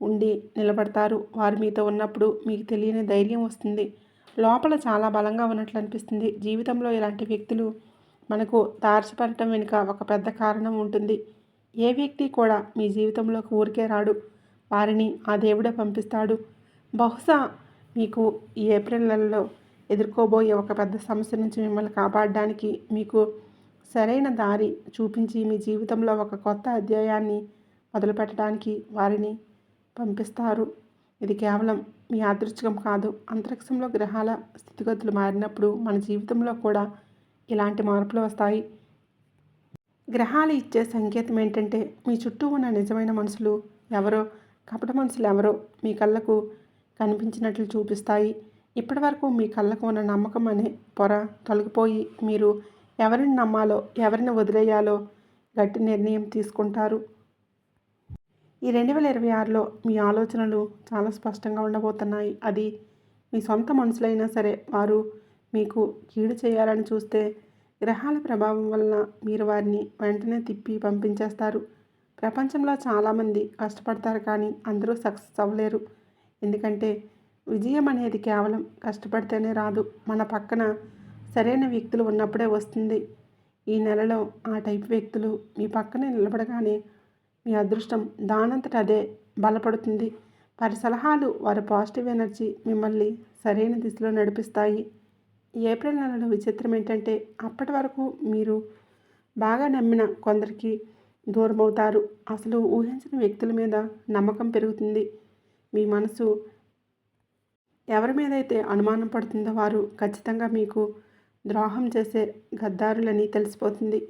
ఉండి నిలబడతారు. వారు మీతో ఉన్నప్పుడు మీకు తెలియని ధైర్యం వస్తుంది. లోపల చాలా బలంగా ఉన్నట్లు అనిపిస్తుంది. జీవితంలో ఇలాంటి వ్యక్తులు మనకు తారసపడటం వెనుక ఒక పెద్ద కారణం ఉంటుంది. ఏ వ్యక్తి కూడా మీ జీవితంలోకి ఊరికే రాడు. వారిని ఆ దేవుడే పంపిస్తాడు. బహుశా మీకు ఈ ఏప్రిల్ నెలలో ఎదుర్కోబోయే ఒక పెద్ద సమస్య నుంచి మిమ్మల్ని కాపాడడానికి, మీకు సరైన దారి చూపించి మీ జీవితంలో ఒక కొత్త అధ్యాయాన్ని మొదలుపెట్టడానికి వారిని పంపిస్తారు. ఇది కేవలం మీ అదృష్టం కాదు. అంతరిక్షంలో గ్రహాల స్థితిగతులు మారినప్పుడు మన జీవితంలో కూడా ఇలాంటి మార్పులు వస్తాయి. గ్రహాలు ఇచ్చే సంకేతం ఏంటంటే మీ చుట్టూ ఉన్న నిజమైన మనుషులు ఎవరో, కపట మనుషులు ఎవరో మీ కళ్ళకు కనిపించినట్లు చూపిస్తాయి. ఇప్పటి వరకు మీ కళ్ళకు ఉన్న నమ్మకం అనే పొర తొలగిపోయి మీరు ఎవరిని నమ్మాలో, ఎవరిని వదిలేయాలో గట్టి నిర్ణయం తీసుకుంటారు. ఈ 2026లో మీ ఆలోచనలు చాలా స్పష్టంగా ఉండబోతున్నాయి. అది మీ సొంత మనుషులైనా సరే వారు మీకు కీడు చేయాలని చూస్తే గ్రహాల ప్రభావం వలన మీరు వారిని వెంటనే తిప్పి పంపించేస్తారు. ప్రపంచంలో చాలామంది కష్టపడతారు, కానీ అందరూ సక్సెస్ అవ్వలేరు. ఎందుకంటే విజయం అనేది కేవలం కష్టపడితేనే రాదు, మన పక్కన సరైన వ్యక్తులు ఉన్నప్పుడే వస్తుంది. ఈ నెలలో ఆ టైప్ వ్యక్తులు మీ పక్కనే నిలబడగానే మీ అదృష్టం దానంతట అదే బలపడుతుంది. వారి సలహాలు, వారి పాజిటివ్ ఎనర్జీ మిమ్మల్ని సరైన దిశలో నడిపిస్తాయి. ఏప్రిల్ నెలలో విచిత్రం ఏంటంటే అప్పటి వరకు మీరు బాగా నమ్మిన కొందరికి దూరం అవుతారు. అసలు ఊహించిన వ్యక్తుల మీద నమ్మకం పెరుగుతుంది. మీ మనసు ఎవరి మీదైతే అనుమానం పడుతుందో వారు ఖచ్చితంగా మీకు ద్రోహం చేసే గద్దారులని తెలిసిపోతుంది.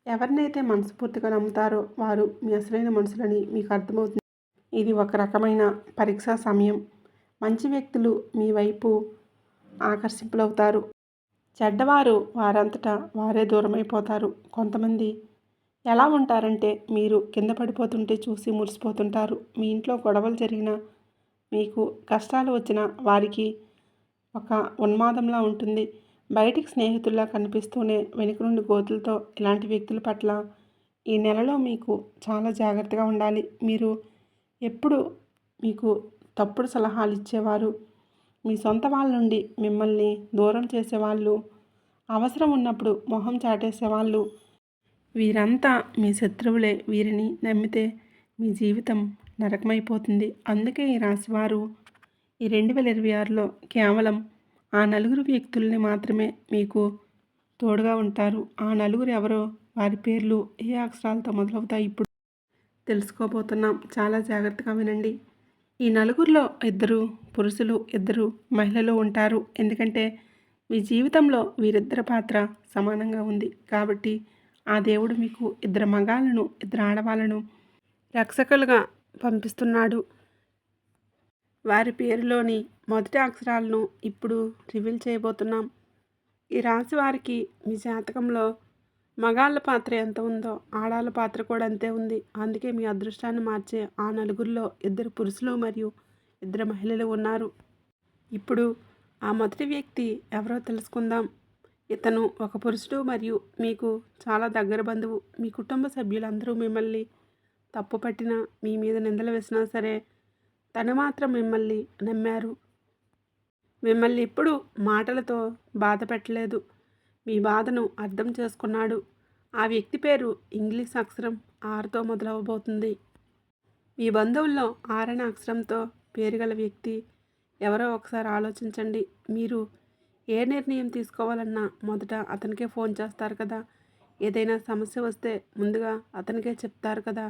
ఎవరినైతే మనస్ఫూర్తిగా నమ్ముతారో వారు మీ అసలైన మనుషులని మీకు అర్థమవుతుంది. ఇది ఒక రకమైన పరీక్షా సమయం. మంచి వ్యక్తులు మీ వైపు ఆకర్షింపులవుతారు. చెడ్డవారు వారంతటా వారే దూరమైపోతారు. కొంతమంది ఎలా ఉంటారంటే మీరు కింద పడిపోతుంటే చూసి మురిసిపోతుంటారు. మీ ఇంట్లో గొడవలు జరిగినా, మీకు కష్టాలు వచ్చినా వారికి ఒక ఉన్మాదంలా ఉంటుంది. బయటికి స్నేహితుల్లా కనిపిస్తూనే వెనుక నుండి గోతులతో ఇలాంటి వ్యక్తుల పట్ల ఈ నెలలో మీకు చాలా జాగ్రత్తగా ఉండాలి. మీరు ఎప్పుడు మీకు తప్పుడు సలహాలు ఇచ్చేవారు, మీ సొంత వాళ్ళ నుండి మిమ్మల్ని దూరం చేసేవాళ్ళు, అవసరం ఉన్నప్పుడు మొహం చాటేసేవాళ్ళు, వీరంతా మీ శత్రువులే. వీరిని నమ్మితే మీ జీవితం నరకమైపోతుంది. అందుకే ఈ రాశివారు ఈ 2026లో కేవలం ఆ నలుగురు వ్యక్తుల్ని మాత్రమే మీకు తోడుగా ఉంటారు. ఆ నలుగురు ఎవరో, వారి పేర్లు ఏ అక్షరాలతో మొదలవుతాయి ఇప్పుడు తెలుసుకోబోతున్నాం. చాలా జాగ్రత్తగా వినండి. ఈ నలుగురిలో 2 పురుషులు, 2 మహిళలు ఉంటారు. ఎందుకంటే మీ జీవితంలో వీరిద్దరి పాత్ర సమానంగా ఉంది. కాబట్టి ఆ దేవుడు మీకు ఇద్దరు మగాళ్ళను, ఇద్దరు ఆడవాళ్ళను రక్షకులుగా పంపిస్తున్నాడు. వారి పేరులోని మొదటి అక్షరాలను ఇప్పుడు రివీల్ చేయబోతున్నాం. ఈ రాశి వారికి మీ జాతకంలో మగాళ్ళ పాత్ర ఎంత ఉందో ఆడాళ్ళ పాత్ర కూడా అంతే ఉంది. అందుకే మీ అదృష్టాన్ని మార్చే ఆ నలుగురిలో ఇద్దరు పురుషులు మరియు ఇద్దరు మహిళలు ఉన్నారు. ఇప్పుడు ఆ మొదటి వ్యక్తి ఎవరో తెలుసుకుందాం. ఇతను ఒక పురుషుడు మరియు మీకు చాలా దగ్గర బంధువు. మీ కుటుంబ సభ్యులందరూ మిమ్మల్ని తప్పు పట్టినా, మీ మీద నిందలు వేసినా సరే తను మాత్రం మిమ్మల్ని నమ్మారు. మిమ్మల్ని ఎప్పుడు మాటలతో బాధ పెట్టలేదు. మీ బాధను అర్థం చేసుకున్నాడు. ఆ వ్యక్తి పేరు ఇంగ్లీష్ అక్షరం ఆర్తో మొదలవబోతుంది. మీ బంధువుల్లో ఆరని అక్షరంతో పేరు గల వ్యక్తి ఎవరో ఒకసారి ఆలోచించండి. మీరు ఏ నిర్ణయం తీసుకోవాలన్నా మొదట అతనికే ఫోన్ చేస్తారు కదా. ఏదైనా సమస్య వస్తే ముందుగా అతనికే చెప్తారు కదా.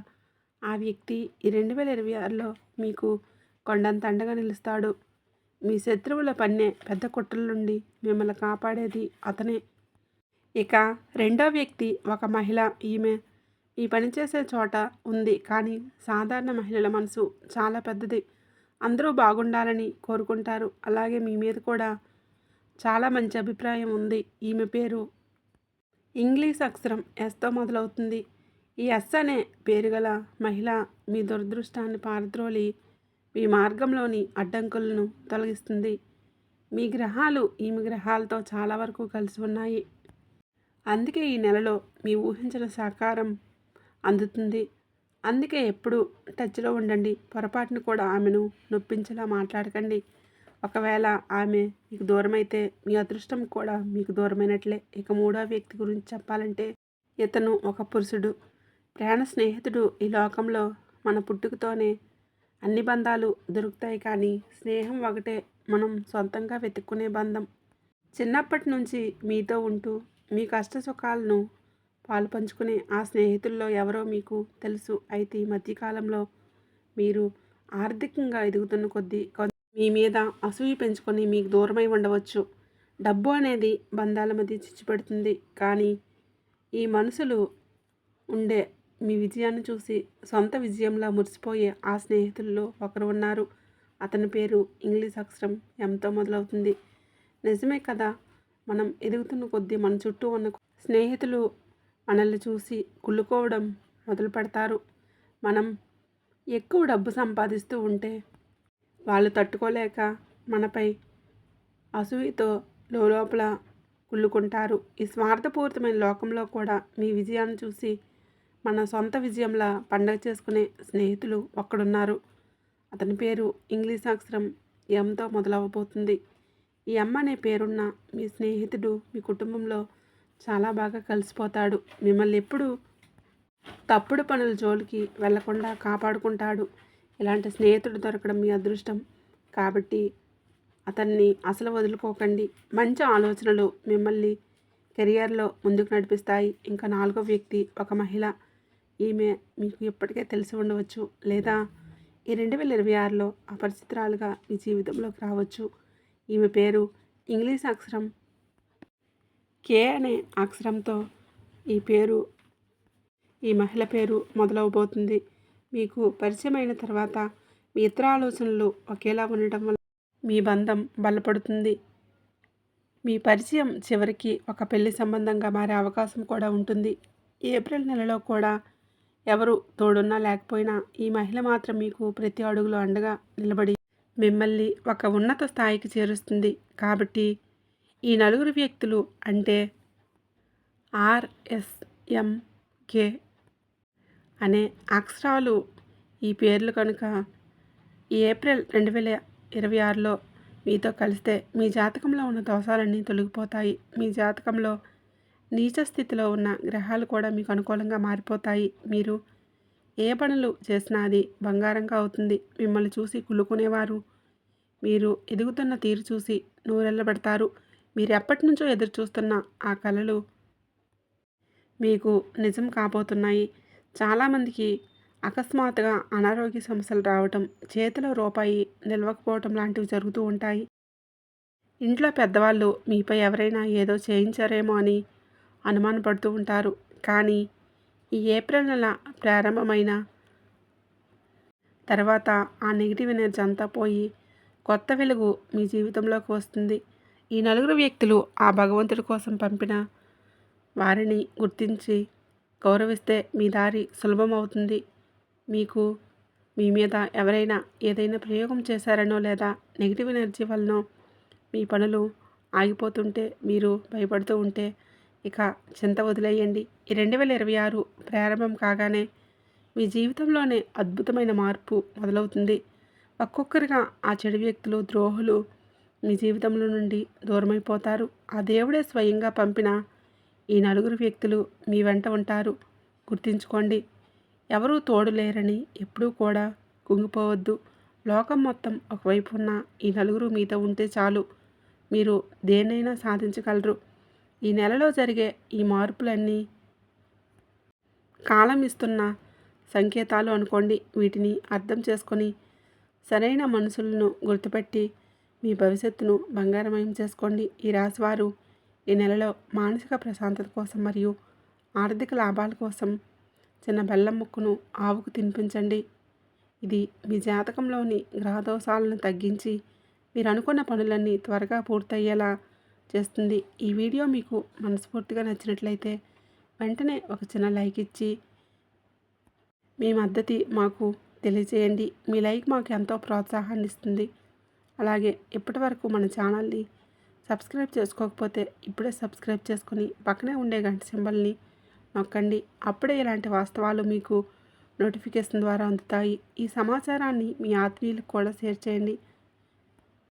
ఆ వ్యక్తి ఈ 2026లో మీకు కొండంత అండగా నిలుస్తాడు. మీ శత్రువుల పన్నే పెద్ద కుట్రల నుండి మిమ్మల్ని కాపాడేది అతనే. ఇక రెండో వ్యక్తి ఒక మహిళ. ఈమె ఈ పనిచేసే చోట ఉంది, కానీ సాధారణ మహిళల మనసు చాలా పెద్దది. అందరూ బాగుండాలని కోరుకుంటారు. అలాగే మీ మీద కూడా చాలా మంచి అభిప్రాయం ఉంది. ఈమె పేరు ఇంగ్లీష్ అక్షరం ఎస్తో మొదలవుతుంది. ఈ ఎస్ అనే పేరు గల మహిళ మీ దురదృష్టాన్ని పారద్రోలి మీ మార్గంలోని అడ్డంకులను తొలగిస్తుంది. మీ గ్రహాలు ఈమె గ్రహాలతో చాలా వరకు కలిసి ఉన్నాయి. అందుకే ఈ నెలలో మీ ఊహించిన సహకారం అందుతుంది. అందుకే ఎప్పుడు టచ్లో ఉండండి. పొరపాటును కూడా ఆమెను నొప్పించేలా మాట్లాడకండి. ఒకవేళ ఆమె మీకు దూరమైతే మీ అదృష్టం కూడా మీకు దూరమైనట్లే. ఇక మూడో వ్యక్తి గురించి చెప్పాలంటే ఇతను ఒక పురుషుడు, ప్రాణ స్నేహితుడు. ఈ లోకంలో మన పుట్టుకతోనే అన్ని బంధాలు దొరుకుతాయి, కానీ స్నేహం ఒకటే మనం సొంతంగా వెతుక్కునే బంధం. చిన్నప్పటి నుంచి మీతో ఉంటూ మీ కష్ట సుఖాలను పాలు పంచుకునే ఆ స్నేహితుల్లో ఎవరో మీకు తెలుసు. అయితే ఈ మధ్యకాలంలో మీరు ఆర్థికంగా ఎదుగుతున్న కొద్దీ మీ మీద అసూయ పెంచుకొని మీకు దూరమై ఉండవచ్చు. డబ్బు అనేది బంధాల మధ్య చిచ్చు పెడుతుంది, కానీ ఈ మనుషులు ఉండే మీ విజయాన్ని చూసి సొంత విజయంలా మురిసిపోయే ఆ స్నేహితుల్లో ఒకరు ఉన్నారు. అతని పేరు ఇంగ్లీష్ అక్షరం ఎంతో మొదలవుతుంది. నిజమే కదా, మనం ఎదుగుతున్న కొద్దీ మన చుట్టూ ఉన్న స్నేహితులు మనల్ని చూసి కుళ్ళుకోవడం మొదలు పెడతారు. మనం ఎక్కువ డబ్బు సంపాదిస్తూ ఉంటే వాళ్ళు తట్టుకోలేక మనపై అసూయతో లోపల కుళ్ళుకుంటారు. ఈ స్వార్థపూరితమైన లోకంలో కూడా మీ విజయాన్ని చూసి మన సొంత విజయంలా పండగ చేసుకునే స్నేహితులు ఒక్కడున్నారు. అతని పేరు ఇంగ్లీష్ అక్షరం ఎంతో మొదలవబోతుంది. ఈ అమ్మ అనే పేరున్న మీ స్నేహితుడు మీ కుటుంబంలో చాలా బాగా కలిసిపోతాడు. మిమ్మల్ని ఎప్పుడు తప్పుడు పనుల జోలికి వెళ్లకుండా కాపాడుకుంటాడు. ఇలాంటి స్నేహితుడు దొరకడం మీ అదృష్టం. కాబట్టి అతన్ని అసలు వదులుకోకండి. మంచి ఆలోచనలు మిమ్మల్ని కెరియర్లో ముందుకు నడిపిస్తాయి. ఇంకా నాలుగో వ్యక్తి ఒక మహిళ. ఈమె మీకు ఇప్పటికే తెలిసి ఉండవచ్చు, లేదా ఈ 2026లో అపరిచితురాలుగా మీ జీవితంలోకి రావచ్చు. ఈమె పేరు ఇంగ్లీష్ అక్షరం కే అనే అక్షరంతో ఈ మహిళ పేరు మొదలవబోతుంది. మీకు పరిచయమైన తర్వాత మీ ఇతర ఆలోచనలు ఒకేలా ఉండటం వల్ల మీ బంధం బలపడుతుంది. మీ పరిచయం చివరికి ఒక పెళ్లి సంబంధంగా మారే అవకాశం కూడా ఉంటుంది. ఏప్రిల్ నెలలో కూడా ఎవరు తోడున్నా లేకపోయినా ఈ మహిళ మాత్రం మీకు ప్రతి అడుగులో అండగా నిలబడి మిమ్మల్ని ఒక ఉన్నత స్థాయికి చేరుస్తుంది. కాబట్టి ఈ నలుగురు వ్యక్తులు అంటే RSMK అనే అక్షరాలు ఈ పేర్లు కనుక ఈ ఏప్రిల్ 2026లో మీతో కలిస్తే మీ జాతకంలో ఉన్న దోషాలన్నీ తొలగిపోతాయి. మీ జాతకంలో నీచ స్థితిలో ఉన్న గ్రహాలు కూడా మీకు అనుకూలంగా మారిపోతాయి. మీరు ఏ పనులు చేసినా అది బంగారంగా అవుతుంది. మిమ్మల్ని చూసి కుళ్ళుకునేవారు మీరు ఎదుగుతున్న తీరు చూసి నూరెళ్ళబెడతారు. మీరు ఎప్పటి నుంచో ఎదురు చూస్తున్న ఆ కలలు మీకు నిజం కాబోతున్నాయి. చాలామందికి అకస్మాత్తుగా అనారోగ్య సమస్యలు రావటం, చేతిలో రూపాయి నిలవకపోవటం లాంటివి జరుగుతూ ఉంటాయి. ఇంట్లో పెద్దవాళ్ళు మీపై ఎవరైనా ఏదో చేయించారేమో అని అనుమానపడుతూ ఉంటారు. కానీ ఈ ఏప్రిల్ నెల ప్రారంభమైన తర్వాత ఆ నెగిటివ్ ఎనర్జీ అంతా పోయి కొత్త వెలుగు మీ జీవితంలోకి వస్తుంది. ఈ నలుగురు వ్యక్తులు ఆ భగవంతుడి కోసం పంపిన వారిని గుర్తించి గౌరవిస్తే మీ దారి సులభం అవుతుంది. మీకు మీ మీద ఎవరైనా ఏదైనా ప్రయోగం చేశారనో లేదా నెగిటివ్ ఎనర్జీ వలనో మీ పనులు ఆగిపోతుంటే మీరు భయపడుతూ ఉంటే ఇక చింత వదిలేయండి. ఈ 2026 ప్రారంభం కాగానే మీ జీవితంలోనే అద్భుతమైన మార్పు మొదలవుతుంది. ఒక్కొక్కరిగా ఆ చెడు వ్యక్తులు, ద్రోహులు మీ జీవితంలో నుండి దూరమైపోతారు. ఆ దేవుడే స్వయంగా పంపిన ఈ నలుగురు వ్యక్తులు మీ వెంట ఉంటారు. గుర్తుంచుకోండి, ఎవరూ తోడు లేరని ఎప్పుడూ కూడా కుంగిపోవద్దు. లోకం మొత్తం ఒకవైపు ఉన్న ఈ నలుగురు మీతో ఉంటే చాలు, మీరు దేన్నైనా సాధించగలరు. ఈ నెలలో జరిగే ఈ మార్పులన్నీ కాలం ఇస్తున్న సంకేతాలు అనుకోండి. వీటిని అర్థం చేసుకొని సరైన మనుషులను గుర్తుపెట్టి మీ భవిష్యత్తును బంగారమయం చేసుకోండి. ఈ రాశివారు ఈ నెలలో మానసిక ప్రశాంతత కోసం మరియు ఆర్థిక లాభాల కోసం చిన్న బెల్లం ముక్కను ఆవుకు తినిపించండి. ఇది మీ జాతకంలోని గ్రహదోషాలను తగ్గించి మీరు అనుకున్న పనులన్నీ త్వరగా పూర్తయ్యేలా చేస్తుంది. ఈ వీడియో మీకు మనస్ఫూర్తిగా నచ్చినట్లయితే వెంటనే ఒక చిన్న లైక్ ఇచ్చి మీ మద్దతు మాకు తెలియజేయండి. మీ లైక్ మాకు ఎంతో ప్రోత్సాహాన్ని ఇస్తుంది. అలాగే ఇప్పటివరకు మన ఛానల్ని సబ్స్క్రైబ్ చేసుకోకపోతే ఇప్పుడే సబ్స్క్రైబ్ చేసుకొని పక్కనే ఉండే గంట సింబల్ని నొక్కండి. అప్పుడే ఇలాంటి వాస్తవాలు మీకు నోటిఫికేషన్ ద్వారా అందుతాయి. ఈ సమాచారాన్ని మీ ఆత్మీయులకు కూడా షేర్ చేయండి.